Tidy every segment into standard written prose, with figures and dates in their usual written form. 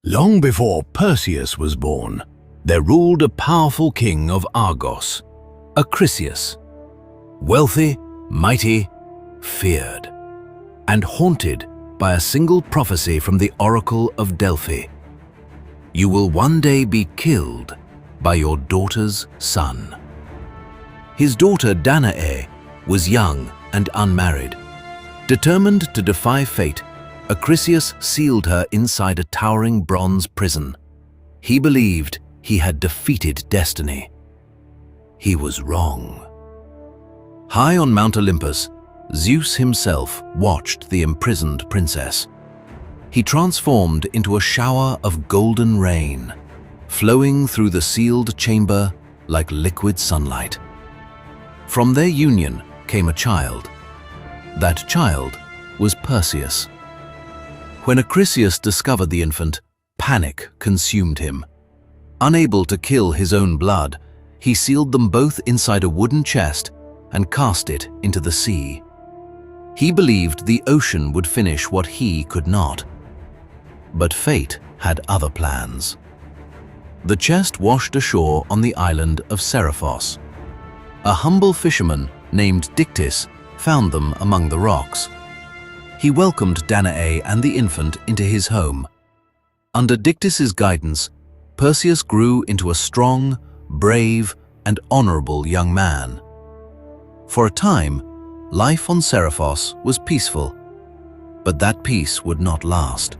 Long before Perseus was born, there ruled a powerful king of Argos, Perseus. Wealthy, mighty, feared, and haunted by a single prophecy from the oracle of Delphi. You will one day be killed by your daughter's son. His daughter Danae was young and unmarried. Determined to defy fate, Perseus sealed her inside a towering bronze prison. He believed he had defeated destiny. He was wrong. High on Mount Olympus, Zeus himself watched the imprisoned princess. He transformed into a shower of golden rain, flowing through the sealed chamber like liquid sunlight. From their union came a child. That child was Perseus. When Perseus discovered the infant, panic consumed him. Unable to kill his own blood, he sealed them both inside a wooden chest and cast it into the sea. He believed the ocean would finish what he could not. But fate had other plans. The chest washed ashore on the island of Seriphos. A humble fisherman named Dictys found them among the rocks. He welcomed Danae and the infant into his home. Under Dictys's guidance, Perseus grew into a strong, brave, and honorable young man. For a time, life on Seriphos was peaceful, but that peace would not last.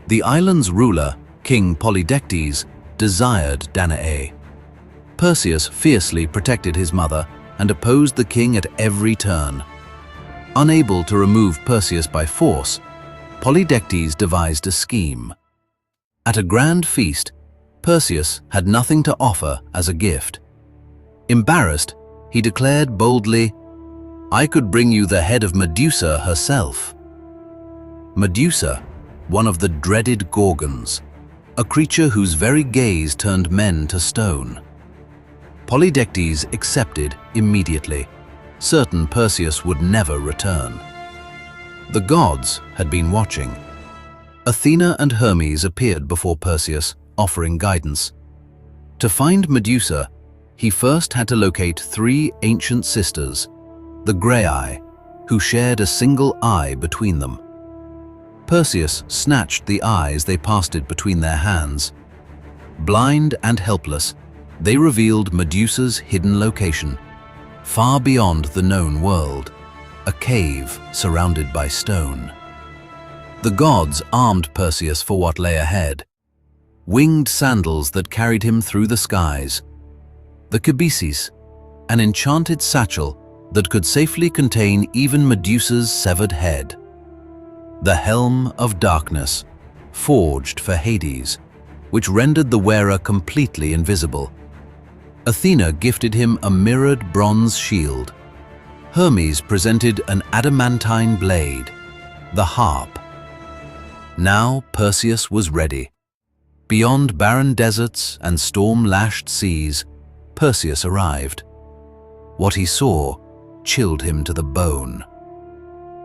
The island's ruler, King Polydectes, desired Danae. Perseus fiercely protected his mother and opposed the king at every turn. Unable to remove Perseus by force, Polydectes devised a scheme. At a grand feast, Perseus had nothing to offer as a gift. Embarrassed, he declared boldly, "I could bring you the head of Medusa herself." Medusa, one of the dreaded Gorgons, a creature whose very gaze turned men to stone. Polydectes accepted immediately, certain Perseus would never return. The gods had been watching. Athena and Hermes appeared before Perseus, offering guidance. To find Medusa, he first had to locate 3 ancient sisters, the Graeae, who shared a single eye between them. Perseus snatched the eyes they passed it between their hands. Blind and helpless, they revealed Medusa's hidden location, far beyond the known world, a cave surrounded by stone. The gods armed Perseus for what lay ahead. Winged sandals that carried him through the skies. The Kibisis, an enchanted satchel that could safely contain even Medusa's severed head. The helm of darkness, forged for Hades, which rendered the wearer completely invisible. Athena gifted him a mirrored bronze shield. Hermes presented an adamantine blade, the harp. Now Perseus was ready. Beyond barren deserts and storm-lashed seas, Perseus arrived. What he saw chilled him to the bone.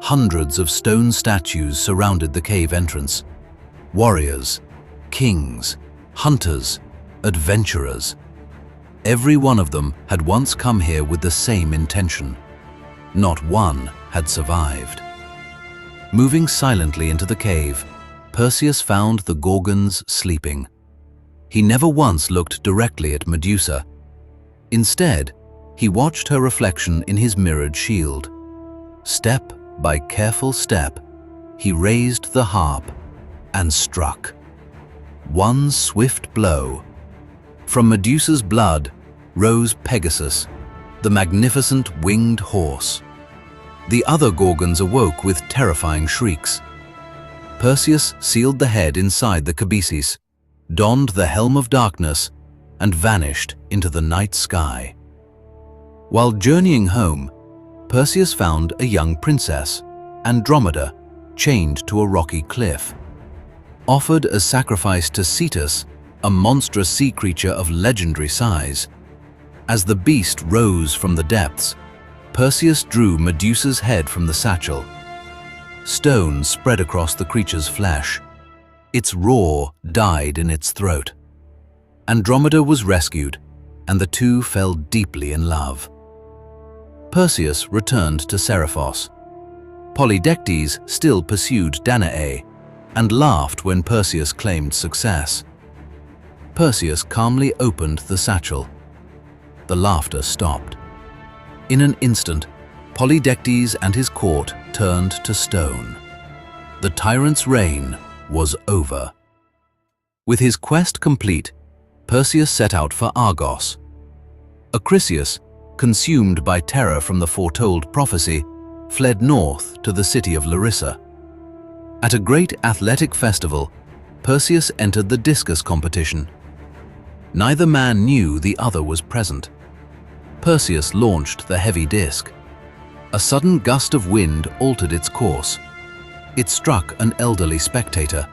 Hundreds of stone statues surrounded the cave entrance. Warriors, kings, hunters, adventurers. Every one of them had once come here with the same intention. Not one had survived. Moving silently into the cave, Perseus found the Gorgons sleeping. He never once looked directly at Medusa. Instead, he watched her reflection in his mirrored shield. Step by careful step, he raised the harp and struck. One swift blow. From Medusa's blood rose Pegasus, the magnificent winged horse. The other Gorgons awoke with terrifying shrieks. Perseus sealed the head inside the Kibisis, donned the helm of darkness, and vanished into the night sky. While journeying home, Perseus found a young princess, Andromeda, chained to a rocky cliff. Offered as sacrifice to Cetus, a monstrous sea creature of legendary size. As the beast rose from the depths, Perseus drew Medusa's head from the satchel. Stone spread across the creature's flesh. Its roar died in its throat. Andromeda was rescued, and the two fell deeply in love. Perseus returned to Seriphos. Polydectes still pursued Danae, and laughed when Perseus claimed success. Perseus calmly opened the satchel. The laughter stopped. In an instant, Polydectes and his court turned to stone. The tyrant's reign was over. With his quest complete, Perseus set out for Argos. Acrisius, consumed by terror from the foretold prophecy, fled north to the city of Larissa. At a great athletic festival, Perseus entered the discus competition. Neither man knew the other was present. Perseus launched the heavy disc. A sudden gust of wind altered its course. It struck an elderly spectator.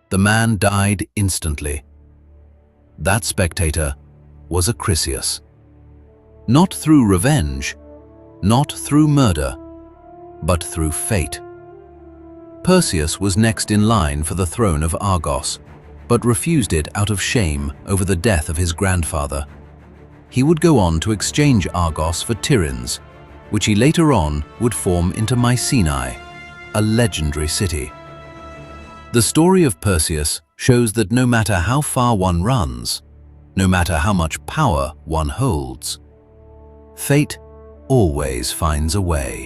The man died instantly. That spectator was Acrisius. Not through revenge, not through murder, but through fate. Perseus was next in line for the throne of Argos, but refused it out of shame over the death of his grandfather. He would go on to exchange Argos for Tiryns, which he later on would form into Mycenae, a legendary city. The story of Perseus shows that no matter how far one runs, no matter how much power one holds, fate always finds a way.